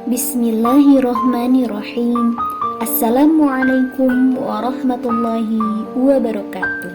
Bismillahirrahmanirrahim. Assalamualaikum warahmatullahi wabarakatuh.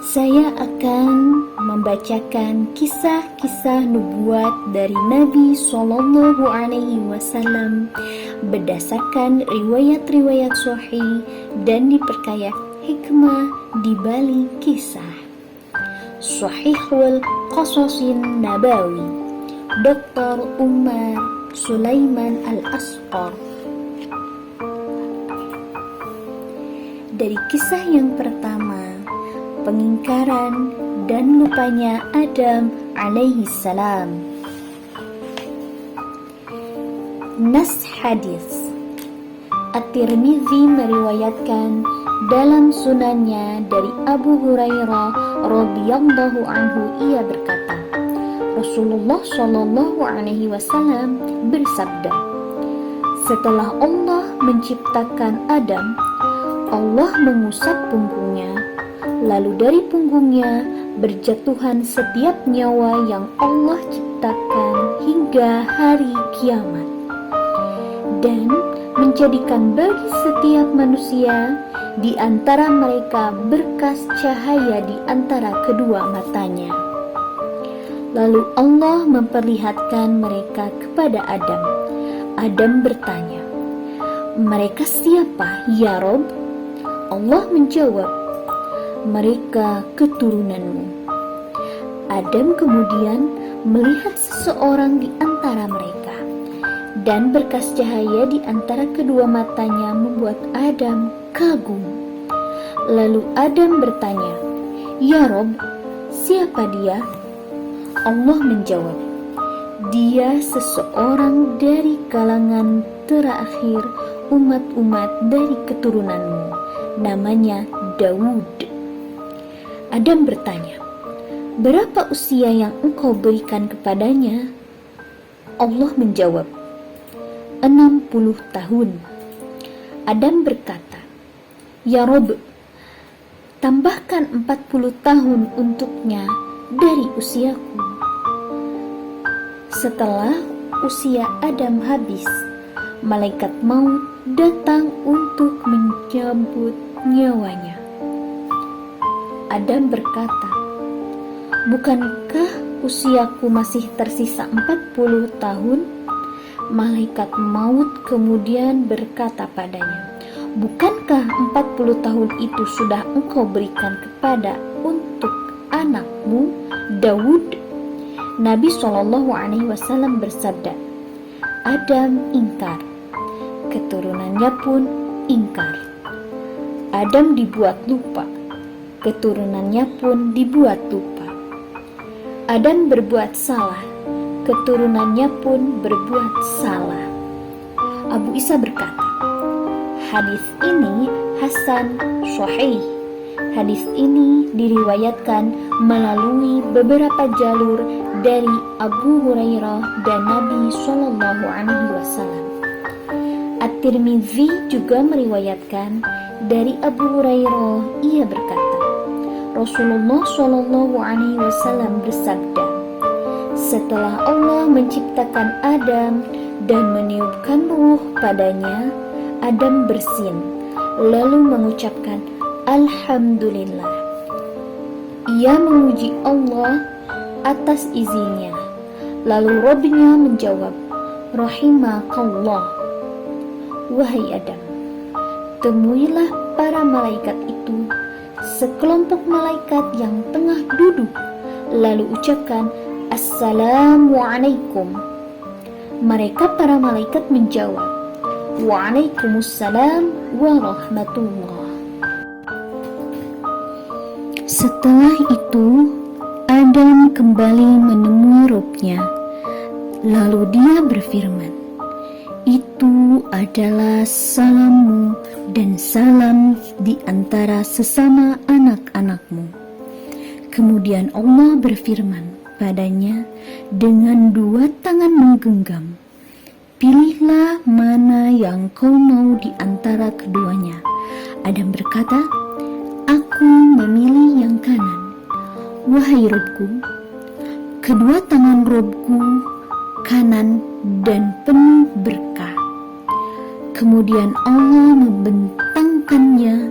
Saya akan membacakan kisah-kisah nubuat dari Nabi Shallallahu Alaihi Wasallam berdasarkan riwayat-riwayat sahih dan diperkaya hikmah di balik kisah. Shahihul Qasasin Nabawi, Dr. Umar Sulaiman Al-Asqar. Dari kisah yang pertama, pengingkaran dan lupanya Adam alaihi salam. Nas hadis. At-Tirmidzi meriwayatkan dalam sunannya dari Abu Hurairah radhiyallahu anhu, ia berkata, Rasulullah Shallallahu Alaihi Wasallam bersabda, setelah Allah menciptakan Adam, Allah mengusap punggungnya, lalu dari punggungnya berjatuhan setiap nyawa yang Allah ciptakan hingga hari kiamat, dan menjadikan bagi setiap manusia di antara mereka berkas cahaya di antara kedua matanya. Lalu Allah memperlihatkan mereka kepada Adam. Adam bertanya, mereka siapa ya Rob? Allah menjawab, mereka keturunanmu. Adam kemudian melihat seseorang di antara mereka, dan berkas cahaya di antara kedua matanya membuat Adam kagum. Lalu Adam bertanya, ya Rob, siapa dia? Allah menjawab, dia seseorang dari kalangan terakhir umat-umat dari keturunanmu, namanya Daud. Adam bertanya, berapa usia yang engkau berikan kepadanya? Allah menjawab, 60 tahun. Adam berkata, ya Rob, tambahkan 40 tahun untuknya dari usiaku. Setelah usia Adam habis, malaikat maut datang untuk mencabut nyawanya. Adam berkata, bukankah usiaku masih tersisa 40 tahun? Malaikat maut kemudian berkata padanya, bukankah 40 tahun itu sudah engkau berikan kepada untuk anakmu Daud? Nabi Shallallahu Alaihi Wasallam bersabda, Adam ingkar, keturunannya pun ingkar. Adam dibuat lupa, keturunannya pun dibuat lupa. Adam berbuat salah, keturunannya pun berbuat salah. Abu Isa berkata, hadis ini hasan sahih. Hadis ini diriwayatkan melalui beberapa jalur dari Abu Hurairah dan Nabi Shallallahu Alaihi Wasallam. At-Tirmidzi juga meriwayatkan dari Abu Hurairah, ia berkata, Rasulullah Shallallahu Alaihi Wasallam bersabda, setelah Allah menciptakan Adam dan meniupkan ruh padanya, Adam bersin, lalu mengucapkan Alhamdulillah. Ia memuji Allah atas izinnya. Lalu Rabb-Nya menjawab, Rahimakallah. Wahai Adam, temuilah para malaikat itu, sekelompok malaikat yang tengah duduk, lalu ucapkan Assalamualaikum. Mereka para malaikat menjawab, Waalaikumsalam warahmatullah. Setelah itu, Adam kembali menemui Rabb-Nya. Lalu dia berfirman, itu adalah salammu dan salam di antara sesama anak-anakmu. Kemudian Allah berfirman padanya dengan dua tangan menggenggam, pilihlah mana yang kau mau di antara keduanya. Adam berkata, aku memilih yang kanan. Wahai Robku, kedua tangan Robku makanan dan penuh berkah. Kemudian Allah membentangkannya,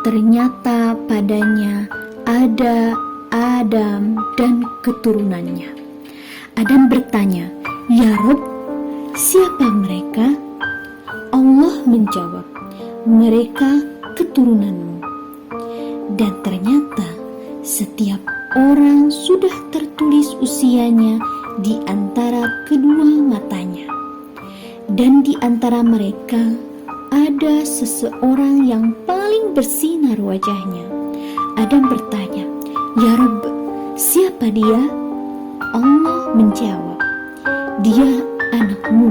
ternyata padanya ada Adam dan keturunannya. Adam bertanya, "Ya Rob, siapa mereka?" Allah menjawab, "Mereka keturunanmu." Dan ternyata setiap orang sudah tertulis usianya di antara kedua matanya. Dan di antara mereka ada seseorang yang paling bersinar wajahnya. Adam bertanya, "Ya Rabb, siapa dia?" Allah menjawab, "Dia anakmu,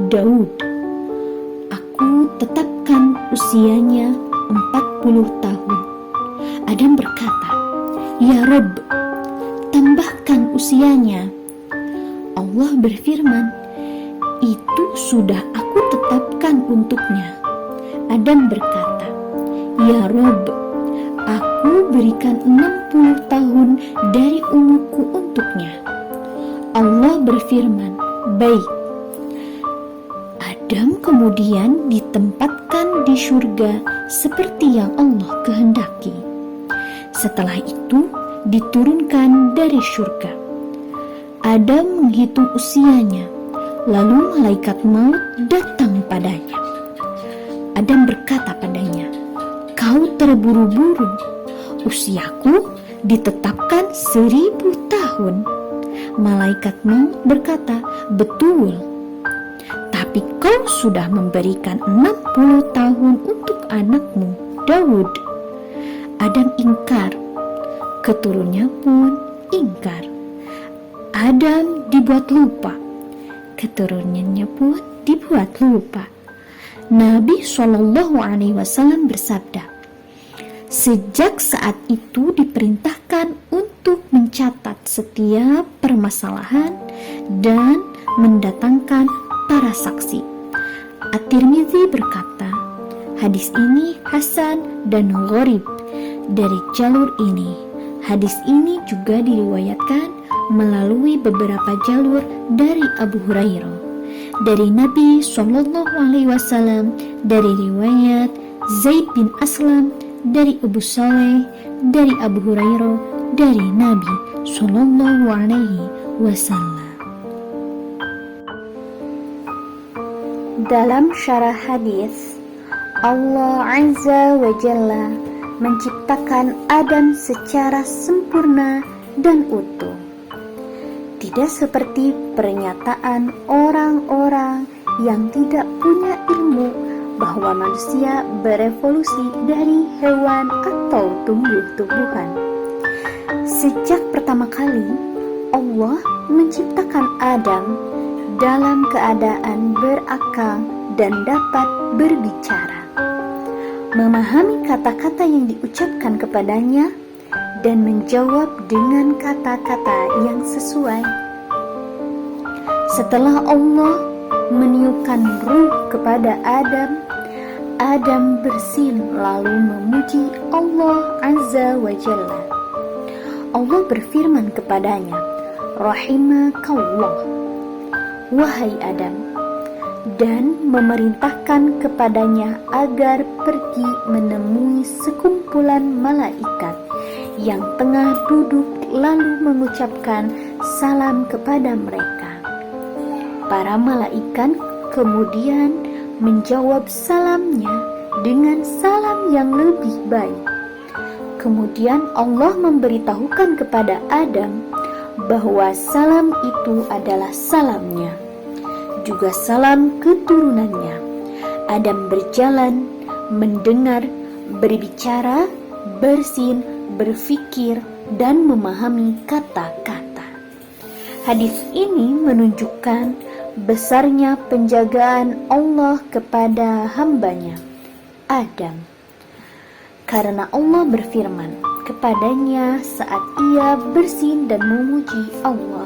Daud. Aku tetapkan usianya 40 tahun." Adam berkata, "Ya Rabb, tambahkan usianya." Allah berfirman, "Itu sudah aku tetapkan untuknya." Adam berkata, "Ya Rabb, aku berikan 60 tahun dari umurku untuknya." Allah berfirman, "Baik." Adam kemudian ditempatkan di surga seperti yang Allah kehendaki. Setelah itu diturunkan dari surga. Adam menghitung usianya, lalu malaikat maut datang padanya. Adam berkata padanya, "Kau terburu-buru, usiaku ditetapkan 1000 tahun. Malaikat maut berkata, "Betul, tapi kau sudah memberikan 60 tahun untuk anakmu, Daud." Adam ingkar, keturunannya pun ingkar. Adam dibuat lupa, keturunannya pun dibuat lupa. Nabi SAW bersabda, "Sejak saat itu diperintahkan untuk mencatat setiap permasalahan dan mendatangkan para saksi." At-Tirmidzi berkata, hadis ini hasan dan gharib dari jalur ini. Hadis ini juga diriwayatkan melalui beberapa jalur dari Abu Hurairah, dari Nabi SAW, dari riwayat Zaid bin Aslam, dari Abu Saleh, dari Abu Hurairah, dari Nabi SAW. Dalam syarah hadis, Allah Azza wa Jalla menciptakan Adam secara sempurna dan utuh. Tidak seperti pernyataan orang-orang yang tidak punya ilmu bahwa manusia berevolusi dari hewan atau tumbuh-tumbuhan. Sejak pertama kali Allah menciptakan Adam dalam keadaan berakal dan dapat berbicara, memahami kata-kata yang diucapkan kepadanya, dan menjawab dengan kata-kata yang sesuai. Setelah Allah meniupkan ruh kepada Adam, Adam bersin lalu memuji Allah Azza wa Jalla. Allah berfirman kepadanya, "Rahimakallah, wahai Adam," dan memerintahkan kepadanya agar pergi menemui sekumpulan malaikat yang tengah duduk lalu mengucapkan salam kepada mereka. Para malaikat kemudian menjawab salamnya dengan salam yang lebih baik. Kemudian Allah memberitahukan kepada Adam bahwa salam itu adalah salamnya, juga salam keturunannya. Adam berjalan, mendengar, berbicara, bersin, berfikir, dan memahami kata-kata. Hadis ini menunjukkan besarnya penjagaan Allah kepada hambanya, Adam. Karena Allah berfirman kepadanya saat ia bersin dan memuji Allah,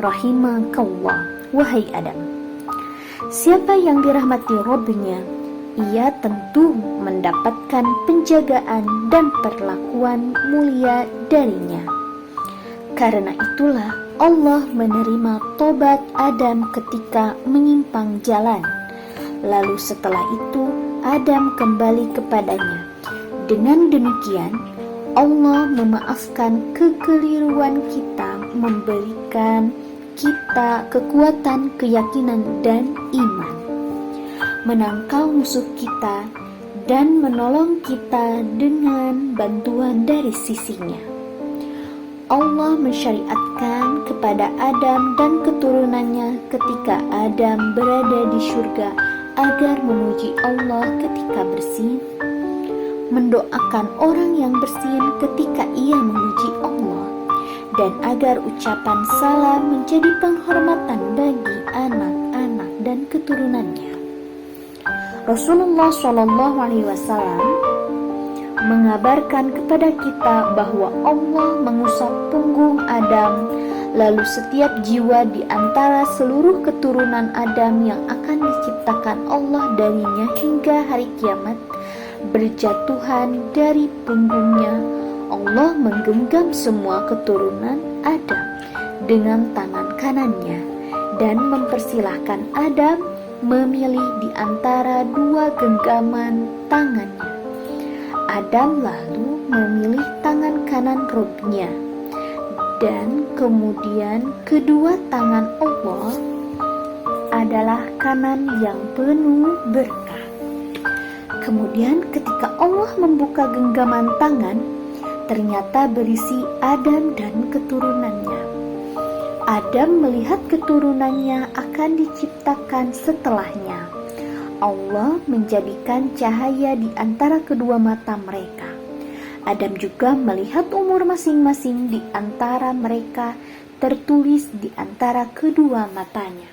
"Rahimakallah, wahai Adam." Siapa yang dirahmati Rabb-nya, ia tentu mendapatkan penjagaan dan perlakuan mulia darinya. Karena itulah Allah menerima tobat Adam ketika menyimpang jalan. Lalu setelah itu Adam kembali kepadanya. Dengan demikian Allah memaafkan kekeliruan kita, memberikan kita kekuatan, keyakinan, dan iman, menangkal musuh kita, dan menolong kita dengan bantuan dari sisinya. Allah mensyariatkan kepada Adam dan keturunannya ketika Adam berada di surga agar memuji Allah ketika bersin, mendoakan orang yang bersin ketika ia memuji Allah, dan agar ucapan salam menjadi penghormatan bagi anak-anak dan keturunannya. Rasulullah SAW mengabarkan kepada kita bahwa Allah mengusap punggung Adam, lalu setiap jiwa di antara seluruh keturunan Adam yang akan diciptakan Allah darinya hingga hari kiamat berjatuhan dari punggungnya. Allah menggenggam semua keturunan Adam dengan tangan kanannya dan mempersilahkan Adam memilih di antara dua genggaman tangannya. Adam lalu memilih tangan kanan Robnya, dan kemudian kedua tangan Allah adalah kanan yang penuh berkah. Kemudian ketika Allah membuka genggaman tangan, ternyata berisi Adam dan keturunannya. Adam melihat keturunannya akan diciptakan setelahnya. Allah menjadikan cahaya di antara kedua mata mereka. Adam juga melihat umur masing-masing di antara mereka tertulis di antara kedua matanya.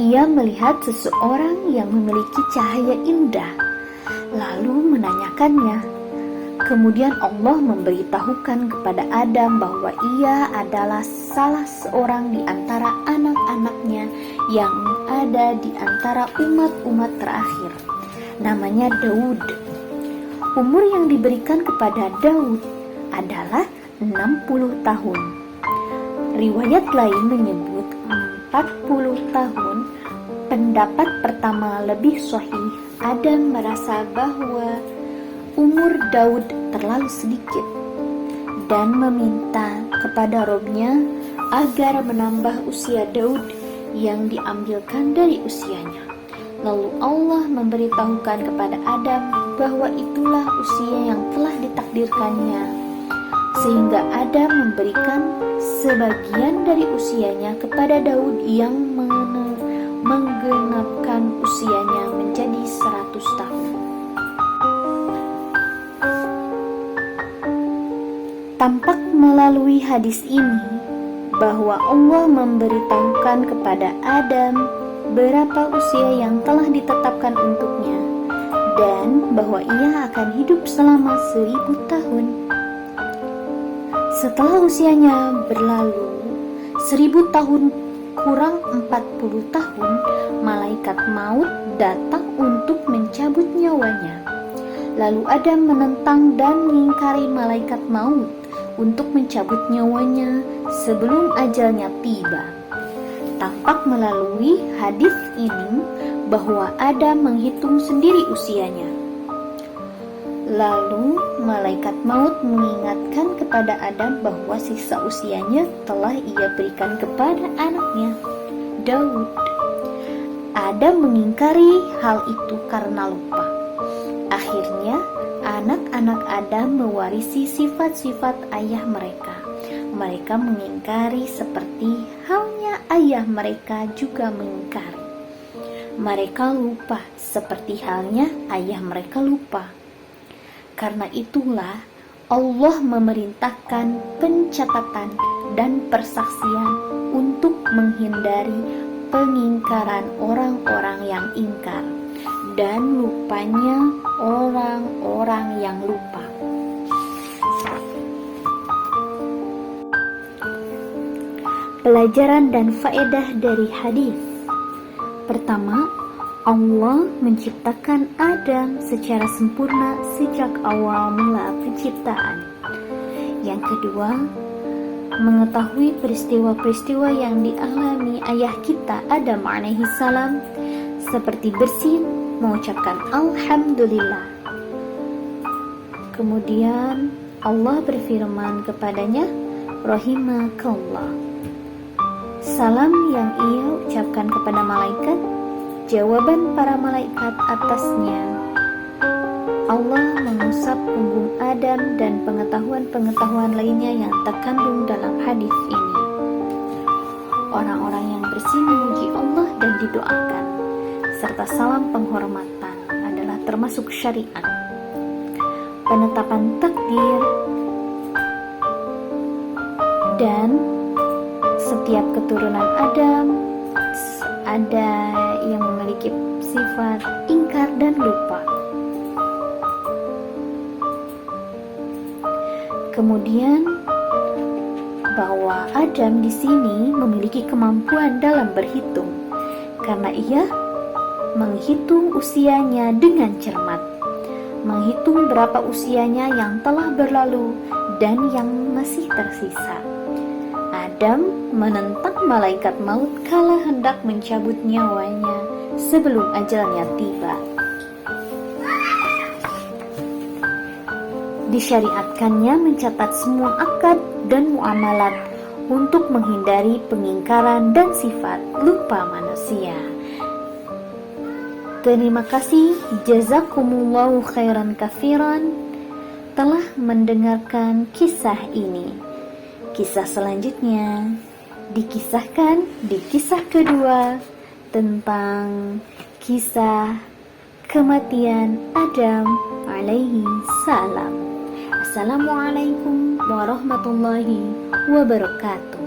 Ia melihat seseorang yang memiliki cahaya indah, lalu menanyakannya. Kemudian Allah memberitahukan kepada Adam bahwa ia adalah salah seorang di antara anak-anaknya yang ada di antara umat-umat terakhir. Namanya Daud. Umur yang diberikan kepada Daud adalah 60 tahun. Riwayat lain menyebut 40 tahun. Pendapat pertama lebih sahih. Adam merasa bahwa umur Daud terlalu sedikit dan meminta kepada Robnya agar menambah usia Daud yang diambilkan dari usianya. Lalu Allah memberitahukan kepada Adam bahwa itulah usia yang telah ditakdirkannya, sehingga Adam memberikan sebagian dari usianya kepada Daud yang menggenapkan usianya menjadi 100 tahun. Tampak melalui hadis ini bahwa Allah memberitahukan kepada Adam berapa usia yang telah ditetapkan untuknya dan bahwa ia akan hidup selama 1000 tahun. Setelah usianya berlalu 1000 tahun kurang 40 tahun, malaikat maut datang untuk mencabut nyawanya. Lalu Adam menentang dan mengingkari malaikat maut untuk mencabut nyawanya sebelum ajalnya tiba. Tampak melalui hadis ini bahwa Adam menghitung sendiri usianya. Lalu malaikat maut mengingatkan kepada Adam bahwa sisa usianya telah ia berikan kepada anaknya, Daud. Adam mengingkari hal itu karena lupa. Akhirnya anak-anak Adam mewarisi sifat-sifat ayah mereka. Mereka mengingkari seperti halnya ayah mereka juga mengingkari. Mereka lupa seperti halnya ayah mereka lupa. Karena itulah Allah memerintahkan pencatatan dan persaksian untuk menghindari pengingkaran orang-orang yang ingkar dan lupanya orang-orang yang lupa. Pelajaran dan faedah dari hadis. Pertama, Allah menciptakan Adam secara sempurna sejak awal mula penciptaan. Yang kedua, mengetahui peristiwa-peristiwa yang dialami ayah kita Adam alaihi salam, seperti bersin, mengucapkan Alhamdulillah. Kemudian Allah berfirman kepadanya, Rahimakallah. Salam yang ia ucapkan kepada malaikat, jawaban para malaikat atasnya. Allah mengusap punggung Adam dan pengetahuan-pengetahuan lainnya yang terkandung dalam hadis ini. Orang-orang yang bersih memuji Allah dan didoakan, serta salam penghormatan adalah termasuk syariat. Penetapan takdir dan setiap keturunan Adam ada yang memiliki sifat ingkar dan lupa. Kemudian bahwa Adam di sini memiliki kemampuan dalam berhitung karena ia menghitung usianya dengan cermat, menghitung berapa usianya yang telah berlalu dan yang masih tersisa. Adam menentang malaikat maut kala hendak mencabut nyawanya sebelum ajalnya tiba. Disyariatkannya mencatat semua akad dan muamalat untuk menghindari pengingkaran dan sifat lupa manusia. Terima kasih, jazakumullahu khairan katsiran telah mendengarkan kisah ini. Kisah selanjutnya dikisahkan di kisah kedua tentang kisah kematian Adam alaihi salam. Assalamualaikum warahmatullahi wabarakatuh.